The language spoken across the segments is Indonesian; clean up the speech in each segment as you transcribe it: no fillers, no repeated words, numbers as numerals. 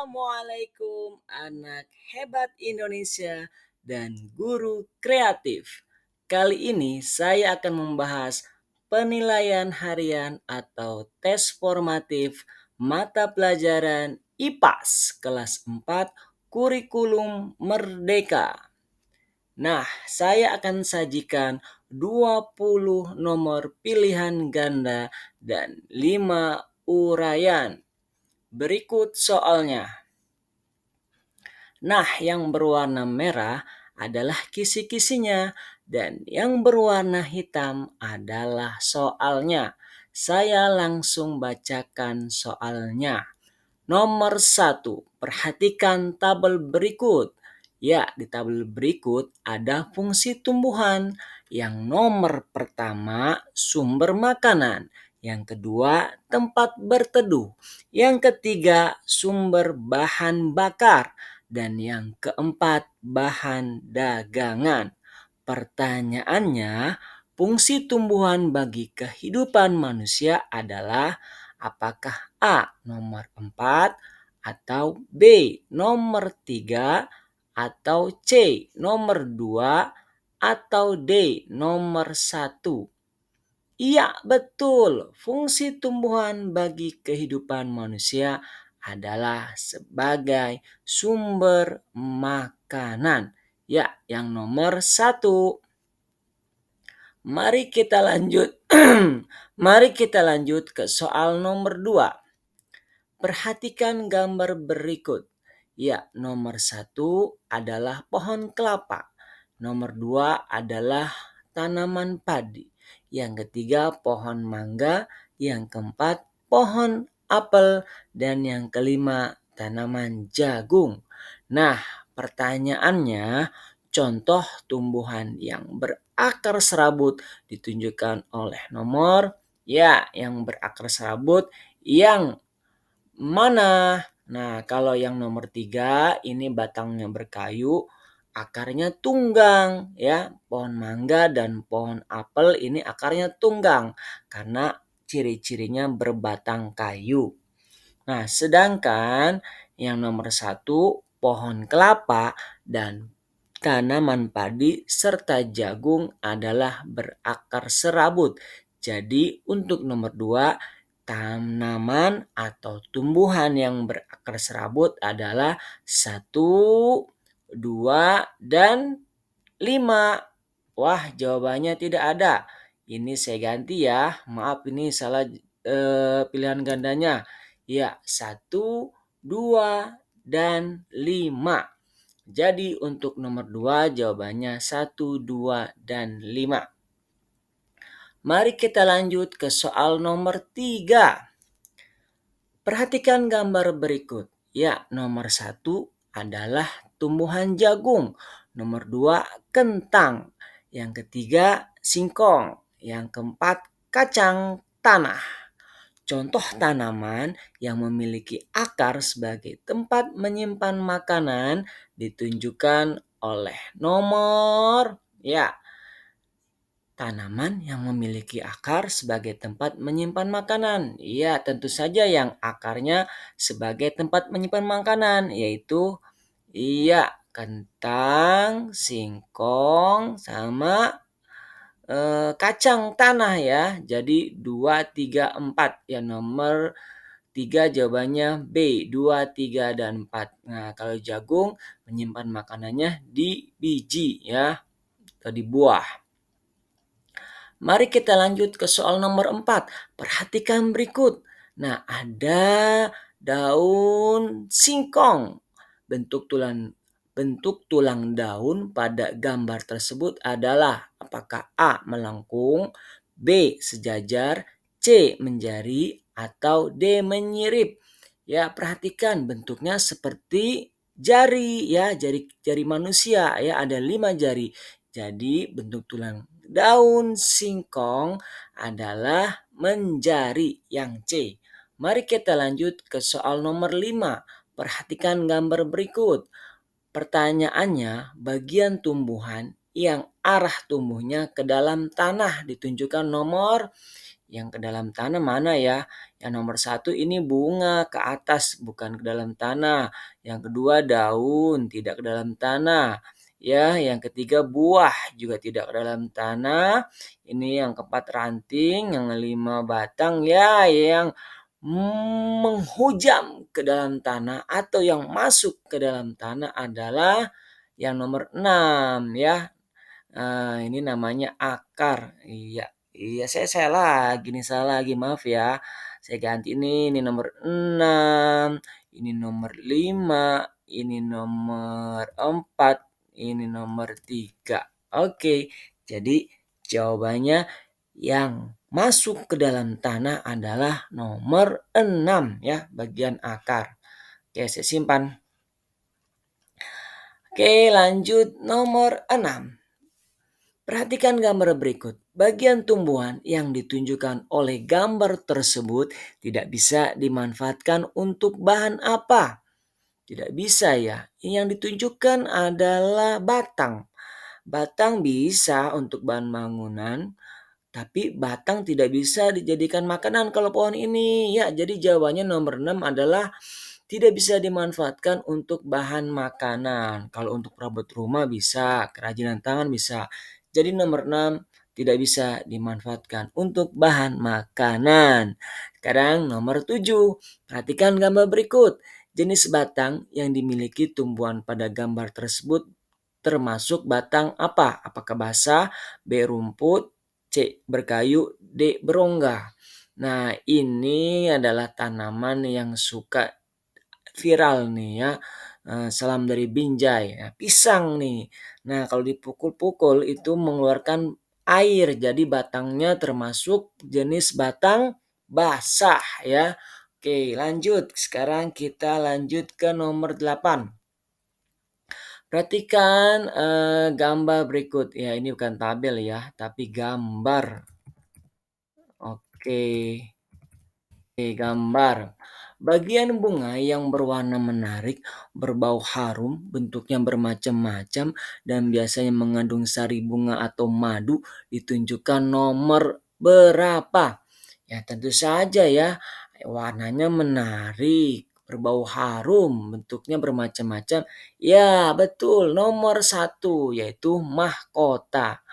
Assalamualaikum anak hebat Indonesia dan guru kreatif. Kali ini saya akan membahas penilaian harian atau tes formatif mata pelajaran IPAS kelas 4 kurikulum Merdeka. Nah, saya akan sajikan 20 nomor pilihan ganda dan 5 uraian. Berikut soalnya. Nah, yang berwarna merah adalah kisi-kisinya dan yang berwarna hitam adalah soalnya. Saya langsung bacakan soalnya. Nomor 1, perhatikan tabel berikut. Ya, di tabel berikut ada fungsi tumbuhan. Yang nomor pertama, sumber makanan. Yang kedua, tempat berteduh. Yang ketiga, sumber bahan bakar. Dan yang keempat, bahan dagangan. Pertanyaannya, fungsi tumbuhan bagi kehidupan manusia adalah apakah A. nomor 4 atau B. nomor 3 atau C. nomor 2 atau D. nomor 1? Iya, betul. Fungsi tumbuhan bagi kehidupan manusia adalah sebagai sumber makanan. Ya, yang nomor 1. Mari kita lanjut. Mari kita lanjut ke soal nomor 2. Perhatikan gambar berikut. Ya, nomor 1 adalah pohon kelapa. Nomor 2 adalah tanaman padi. Yang ketiga pohon mangga. Yang keempat pohon apel. Dan yang kelima tanaman jagung. Nah, pertanyaannya, contoh tumbuhan yang berakar serabut ditunjukkan oleh nomor. Ya, yang berakar serabut yang mana? Nah, kalau yang nomor 3 ini batangnya berkayu, akarnya tunggang ya. Pohon mangga dan pohon apel ini akarnya tunggang karena ciri-cirinya berbatang kayu. Nah, sedangkan yang nomor 1 pohon kelapa dan tanaman padi serta jagung adalah berakar serabut. Jadi untuk nomor 2, tanaman atau tumbuhan yang berakar serabut adalah 1, 2, dan 5. Wah, jawabannya tidak ada. Ini saya ganti ya. Maaf, ini salah pilihan gandanya. Ya, 1, 2, dan 5. Jadi untuk nomor 2 jawabannya 1, 2, dan 5. Mari kita lanjut ke soal nomor 3. Perhatikan gambar berikut. Ya, nomor 1 adalah tumbuhan jagung. Nomor 2 kentang. Yang ketiga singkong. Yang keempat kacang tanah. Contoh tanaman yang memiliki akar sebagai tempat menyimpan makanan ditunjukkan oleh nomor. Ya, tanaman yang memiliki akar sebagai tempat menyimpan makanan. Ya, tentu saja yang akarnya sebagai tempat menyimpan makanan, yaitu kentang, singkong, sama kacang tanah ya. Jadi 2, 3, 4. Ya, nomor 3 jawabannya B, 2, 3, dan 4. Nah, kalau jagung menyimpan makanannya di biji ya, atau di buah. Mari kita lanjut ke soal nomor 4. Perhatikan berikut. Nah, ada daun singkong. Bentuk tulang daun pada gambar tersebut adalah apakah A. melengkung, B. sejajar, C. menjari, atau D. menyirip. Ya, perhatikan bentuknya seperti jari ya, jari manusia ya, ada 5 jari. Jadi bentuk tulang daun singkong adalah menjari, yang C. Mari kita lanjut ke soal nomor 5. Perhatikan gambar berikut. Pertanyaannya, bagian tumbuhan yang arah tumbuhnya ke dalam tanah ditunjukkan nomor. yang ke dalam tanah mana ya? Yang nomor satu ini bunga ke atas, bukan ke dalam tanah. Yang kedua daun, tidak ke dalam tanah. Ya, yang ketiga buah juga tidak ke dalam tanah. Ini yang keempat ranting, yang kelima batang ya, yang menghujam ke dalam tanah atau yang masuk ke dalam tanah adalah yang nomor 6 ya. Ini namanya akar. Iya iya, saya lagi nih, salah lagi, maaf ya. Saya ganti ini nomor 6, ini nomor 5, ini nomor 4, ini nomor 3. Oke, jadi jawabannya yang masuk ke dalam tanah adalah nomor 6 ya, bagian akar. Oke, saya simpan. Oke, lanjut nomor 6. Perhatikan gambar berikut. Bagian tumbuhan yang ditunjukkan oleh gambar tersebut tidak bisa dimanfaatkan untuk bahan apa? Tidak bisa ya. Yang ditunjukkan adalah batang. Batang bisa untuk bahan bangunan, tapi batang tidak bisa dijadikan makanan kalau pohon ini. Ya, jadi jawabannya nomor 6 adalah tidak bisa dimanfaatkan untuk bahan makanan. Kalau untuk perabot rumah bisa, kerajinan tangan bisa. Jadi nomor 6 tidak bisa dimanfaatkan untuk bahan makanan. Sekarang nomor 7. Perhatikan gambar berikut. Jenis batang yang dimiliki tumbuhan pada gambar tersebut termasuk batang apa? Apakah basah, B rumput, C berkayu, D berongga. Nah, ini adalah tanaman yang suka viral nih ya, salam dari Binjai, ya, pisang nih. Nah, kalau dipukul-pukul itu mengeluarkan air, jadi batangnya termasuk jenis batang basah ya. Oke, lanjut. Sekarang kita lanjut ke nomor 8. Perhatikan, gambar berikut. Ya, ini bukan tabel ya, tapi gambar. Oke. Oke, gambar. Bagian bunga yang berwarna menarik, berbau harum, bentuknya bermacam-macam, dan biasanya mengandung sari bunga atau madu ditunjukkan nomor berapa. Ya tentu saja ya, warnanya menarik, berbau harum, bentuknya bermacam-macam. Ya betul, nomor satu yaitu mahkota.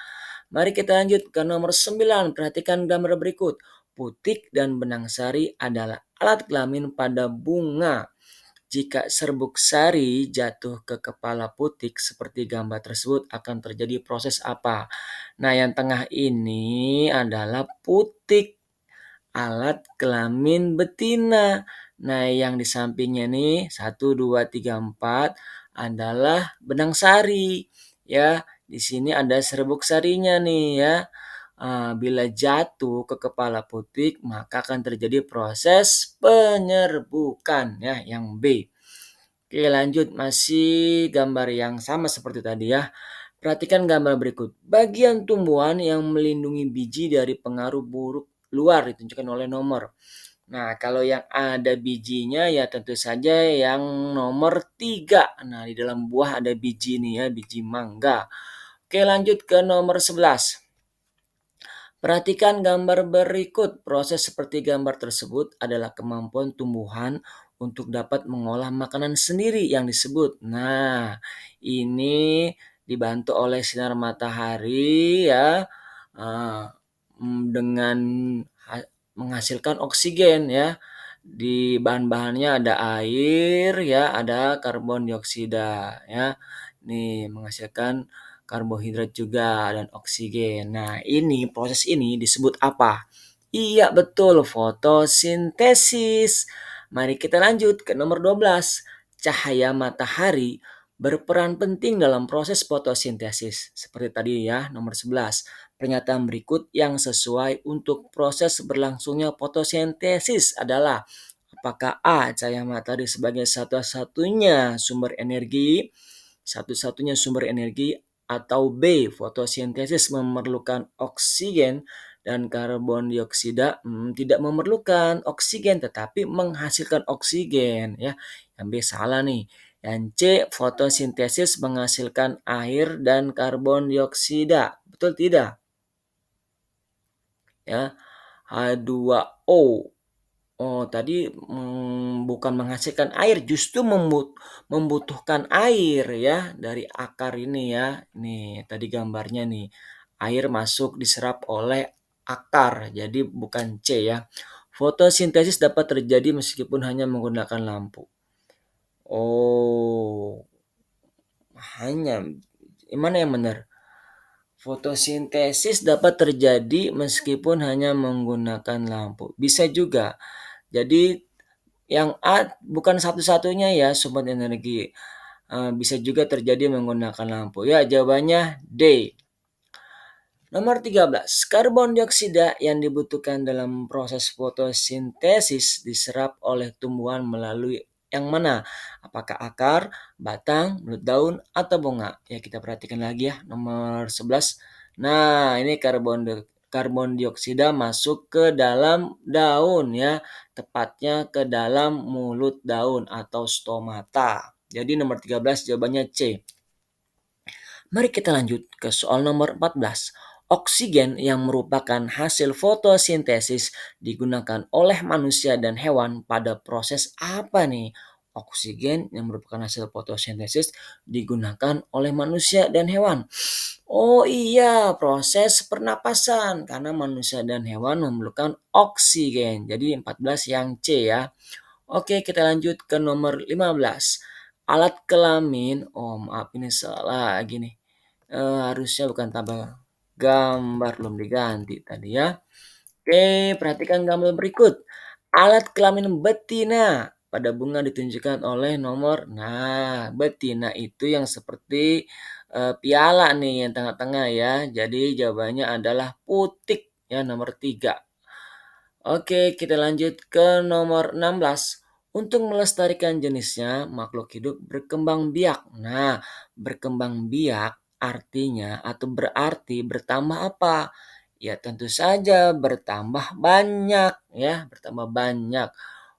Mari kita lanjut ke nomor 9. Perhatikan gambar berikut. Putik dan benang sari adalah alat kelamin pada bunga. Jika serbuk sari jatuh ke kepala putik seperti gambar tersebut akan terjadi proses apa? Nah, yang tengah ini adalah putik, alat kelamin betina. Nah, yang di sampingnya nih 1, 2, 3, 4 adalah benang sari. Ya, di sini ada serbuk sarinya nih ya. Bila jatuh ke kepala putik maka akan terjadi proses penyerbukan ya, yang B. Oke, lanjut, masih gambar yang sama seperti tadi ya. Perhatikan gambar berikut. Bagian tumbuhan yang melindungi biji dari pengaruh buruk luar ditunjukkan oleh nomor. Nah, kalau yang ada bijinya ya tentu saja yang nomor 3. Nah, di dalam buah ada biji nih ya, biji mangga. Oke, lanjut ke nomor 11. Perhatikan gambar berikut. Proses seperti gambar tersebut adalah kemampuan tumbuhan untuk dapat mengolah makanan sendiri yang disebut. Nah, ini dibantu oleh sinar matahari ya, eh, dengan menghasilkan oksigen ya. Di bahan-bahannya ada air ya, ada karbon dioksida ya. Nih menghasilkan karbohidrat juga dan oksigen. Nah, ini proses ini disebut apa? Iya, betul, fotosintesis. Mari kita lanjut ke nomor 12. Cahaya matahari berperan penting dalam proses fotosintesis. Seperti tadi ya, nomor 11. Pernyataan berikut yang sesuai untuk proses berlangsungnya fotosintesis adalah apakah A. Cahaya matahari sebagai satu-satunya sumber energi, satu-satunya sumber energi, atau B. Fotosintesis memerlukan oksigen dan karbon dioksida tidak memerlukan oksigen tetapi menghasilkan oksigen ya. Yang B salah nih. Yang C, fotosintesis menghasilkan air dan karbon dioksida. Betul tidak? Ya. H2O. Oh, tadi, bukan menghasilkan air, justru membutuhkan air ya dari akar ini ya. Nih, tadi gambarnya nih, air masuk diserap oleh akar, jadi bukan C ya. Fotosintesis dapat terjadi meskipun hanya menggunakan lampu. Oh, hanya mana yang benar? Fotosintesis dapat terjadi meskipun hanya menggunakan lampu. Bisa juga. Jadi yang A bukan satu-satunya ya sumber energi, bisa juga terjadi menggunakan lampu. Ya, jawabannya D. Nomor 13, karbon dioksida yang dibutuhkan dalam proses fotosintesis diserap oleh tumbuhan melalui yang mana? Apakah akar, batang, mulut daun, atau bunga? Ya, kita perhatikan lagi ya, nomor 11. Nah, ini karbon dioksida masuk ke dalam daun ya, tepatnya ke dalam mulut daun atau stomata. Jadi nomor 13 jawabannya C. Mari kita lanjut ke soal nomor 14. Oksigen yang merupakan hasil fotosintesis digunakan oleh manusia dan hewan pada proses apa nih? Oksigen yang merupakan hasil fotosintesis digunakan oleh manusia dan hewan. Oh iya, proses pernapasan karena manusia dan hewan memerlukan oksigen. Jadi 14 yang C ya. Oke, kita lanjut ke nomor 15. Alat kelamin, oh maaf ini salah gini. Harusnya bukan tabel gambar, belum diganti tadi ya. Oke, perhatikan gambar berikut. Alat kelamin betina pada bunga ditunjukkan oleh nomor. Nah, betina itu yang seperti piala nih yang tengah-tengah ya. Jadi jawabannya adalah putik ya nomor 3. Oke, kita lanjut ke nomor 16. Untuk melestarikan jenisnya, makhluk hidup berkembang biak. Nah, berkembang biak artinya atau berarti bertambah apa? Ya, tentu saja bertambah banyak ya, bertambah banyak.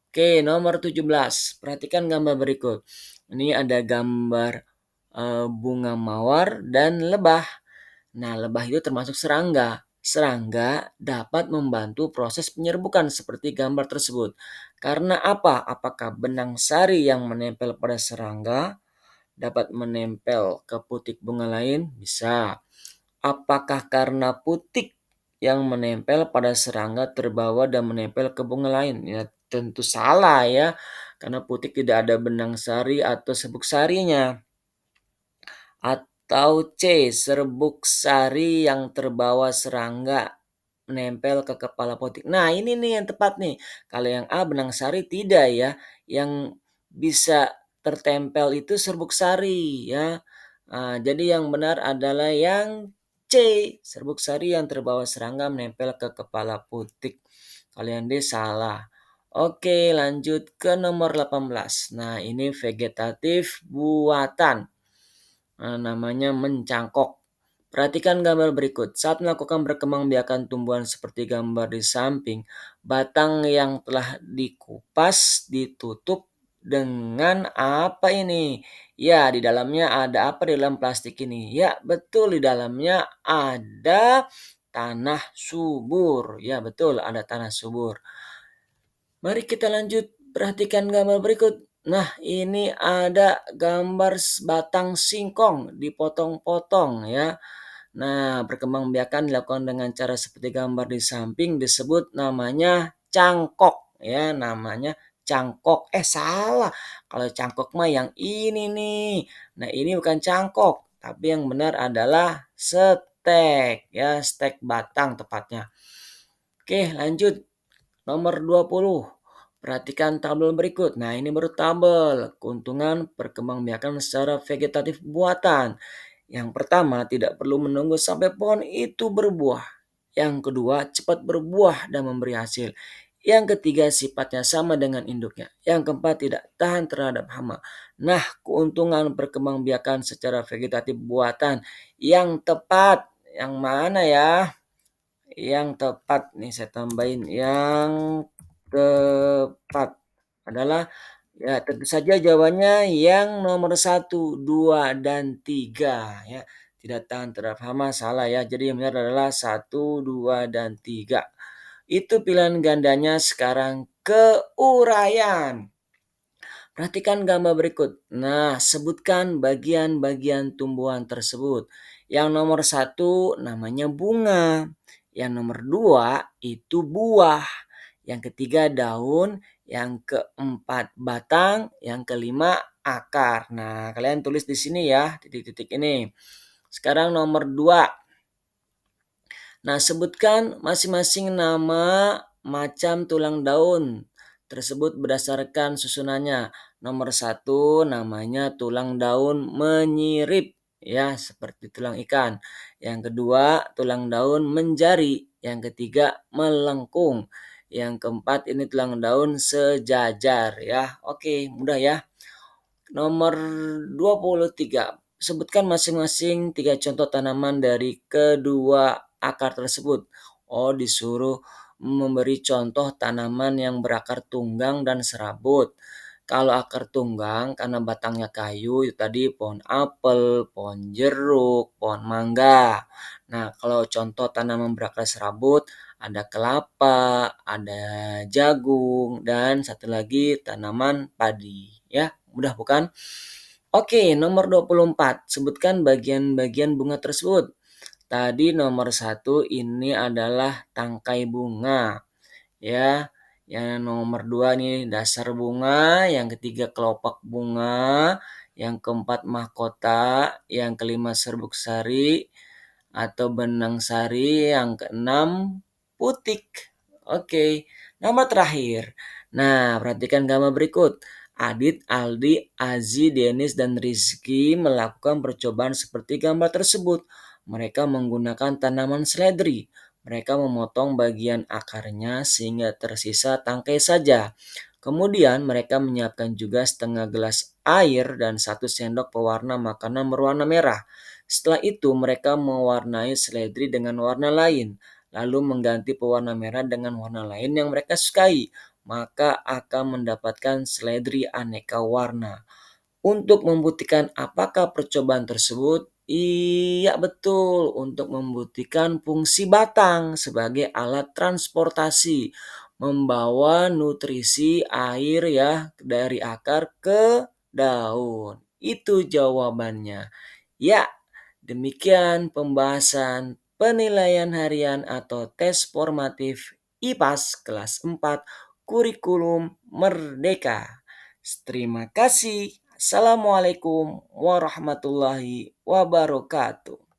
Oke, nomor 17. Perhatikan gambar berikut. Ini ada gambar bunga mawar dan lebah. Nah, lebah itu termasuk serangga. Serangga dapat membantu proses penyerbukan seperti gambar tersebut. Karena apa? Apakah benang sari yang menempel pada serangga dapat menempel ke putik bunga lain? Bisa. Apakah karena putik yang menempel pada serangga terbawa dan menempel ke bunga lain? Ya, tentu salah ya. Karena putik tidak ada benang sari atau serbuk sarinya. Atau C, serbuk sari yang terbawa serangga menempel ke kepala putik. Nah, ini nih yang tepat nih. Kalau yang A benang sari tidak ya. Yang bisa tertempel itu serbuk sari ya. Jadi yang benar adalah yang C, serbuk sari yang terbawa serangga menempel ke kepala putik. Kalau yang D salah. Oke, lanjut ke nomor 18. Nah, ini vegetatif buatan. Namanya mencangkok. Perhatikan gambar berikut. Saat melakukan perkembangbiakan tumbuhan seperti gambar di samping, batang yang telah dikupas ditutup dengan apa ini? Ya, di dalamnya ada apa di dalam plastik ini? Ya, betul di dalamnya ada tanah subur. Ya, betul ada tanah subur. Mari kita lanjut, perhatikan gambar berikut. Nah, ini ada gambar batang singkong dipotong-potong ya. Nah, perkembangbiakan dilakukan dengan cara seperti gambar di samping disebut namanya cangkok ya, namanya cangkok. Salah. Kalau cangkok mah yang ini nih. Nah, ini bukan cangkok, tapi yang benar adalah stek ya, stek batang tepatnya. Oke, lanjut. Nomor 20. Perhatikan tabel berikut. Nah, ini baru tabel keuntungan perkembangbiakan secara vegetatif buatan. Yang pertama, tidak perlu menunggu sampai pohon itu berbuah. Yang kedua, cepat berbuah dan memberi hasil. Yang ketiga, sifatnya sama dengan induknya. Yang keempat, tidak tahan terhadap hama. Nah, keuntungan perkembangbiakan secara vegetatif buatan yang tepat yang mana ya? Yang tepat nih saya tambahin, yang tepat adalah ya tentu saja jawabannya yang nomor 1, 2, dan 3 ya. Tidak tahan terhadap hama salah ya. Jadi yang benar adalah 1, 2, dan 3. Itu pilihan gandanya. Sekarang keuraian. Perhatikan gambar berikut. Nah, sebutkan bagian-bagian tumbuhan tersebut. Yang nomor satu namanya bunga. Yang nomor dua itu buah. Yang ketiga daun. Yang keempat batang. Yang kelima akar. Nah, kalian tulis di sini ya, titik-titik ini. Sekarang nomor dua. Nah, sebutkan masing-masing nama macam tulang daun tersebut berdasarkan susunannya. Nomor satu namanya tulang daun menyirip, ya seperti tulang ikan. Yang kedua tulang daun menjari. Yang ketiga melengkung. Yang keempat ini tulang daun sejajar, ya. Oke, mudah ya. Nomor 23. Sebutkan masing-masing 3 contoh tanaman dari kedua akar tersebut. Oh, disuruh memberi contoh tanaman yang berakar tunggang dan serabut. Kalau akar tunggang karena batangnya kayu, itu tadi pohon apel, pohon jeruk, pohon mangga. Nah, kalau contoh tanaman berakar serabut ada kelapa, ada jagung, dan satu lagi tanaman padi. Ya, mudah bukan? Oke, nomor 24. Sebutkan bagian-bagian bunga tersebut. Tadi nomor satu ini adalah tangkai bunga. Ya, yang nomor dua nih dasar bunga, yang ketiga kelopak bunga, yang keempat mahkota, yang kelima serbuk sari atau benang sari, yang keenam putik. Oke, nomor terakhir. Nah, perhatikan gambar berikut. Adit, Aldi, Azi, Denis, dan Rizky melakukan percobaan seperti gambar tersebut. Mereka menggunakan tanaman seledri. Mereka memotong bagian akarnya sehingga tersisa tangkai saja. Kemudian mereka menyiapkan juga setengah gelas air dan 1 sendok pewarna makanan berwarna merah. Setelah itu mereka mewarnai seledri dengan warna lain, lalu mengganti pewarna merah dengan warna lain yang mereka sukai. Maka akan mendapatkan seledri aneka warna. Untuk membuktikan apakah percobaan tersebut? Iya betul, untuk membuktikan fungsi batang sebagai alat transportasi, membawa nutrisi air ya dari akar ke daun. Itu jawabannya. Ya, demikian pembahasan penilaian harian atau tes formatif IPAS kelas 4 kurikulum Merdeka. Terima kasih. Assalamualaikum warahmatullahi wabarakatuh.